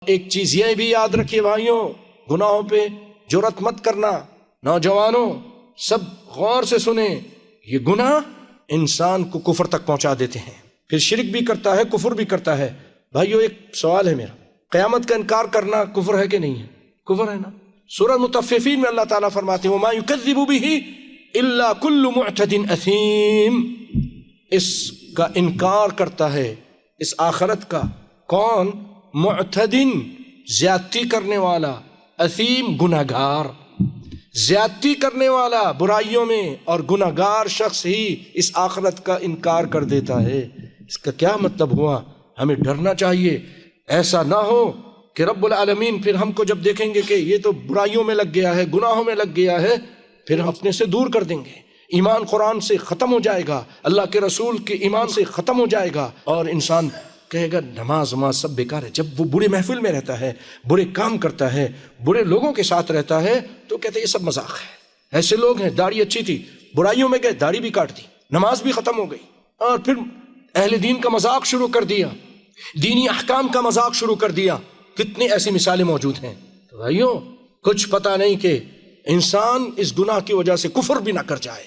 ایک چیز یہ بھی یاد رکھیے بھائیوں، گناہوں پہ جرأت مت کرنا۔ نوجوانوں سب غور سے سنیں، یہ گناہ انسان کو کفر تک پہنچا دیتے ہیں، پھر شرک بھی کرتا ہے، کفر بھی کرتا ہے۔ بھائیوں ایک سوال ہے میرا، قیامت کا انکار کرنا کفر ہے کہ نہیں ہے؟ کفر ہے نا۔ سورہ مطففین میں اللہ تعالیٰ فرماتے ہیں وَمَا يُكَذِّبُ بِهِ إِلَّا كُلُّ مُعْتَدٍ أَثِيمٍ، اس کا انکار کرتا ہے اس آخرت کا کون؟ معتدن، زیادتی کرنے والا، اثیم، گناہگار۔ زیادتی کرنے والا برائیوں میں اور گناہگار شخص ہی اس آخرت کا انکار کر دیتا ہے۔ اس کا کیا مطلب ہوا؟ ہمیں ڈرنا چاہیے ایسا نہ ہو کہ رب العالمین پھر ہم کو جب دیکھیں گے کہ یہ تو برائیوں میں لگ گیا ہے، گناہوں میں لگ گیا ہے، پھر ہم اپنے سے دور کر دیں گے، ایمان قرآن سے ختم ہو جائے گا، اللہ کے رسول کے ایمان سے ختم ہو جائے گا، اور انسان کہے گا نماز سب بیکار ہے۔ جب وہ برے محفل میں رہتا ہے، برے کام کرتا ہے، برے لوگوں کے ساتھ رہتا ہے، تو کہتے ہیں یہ سب مذاق ہے۔ ایسے لوگ ہیں، داڑھی اچھی تھی، برائیوں میں گئے، داڑھی بھی کاٹ دی، نماز بھی ختم ہو گئی، اور پھر اہل دین کا مذاق شروع کر دیا، دینی احکام کا مذاق شروع کر دیا۔ کتنی ایسی مثالیں موجود ہیں۔ تو بھائیوں کچھ پتہ نہیں کہ انسان اس گناہ کی وجہ سے کفر بھی نہ کر جائے۔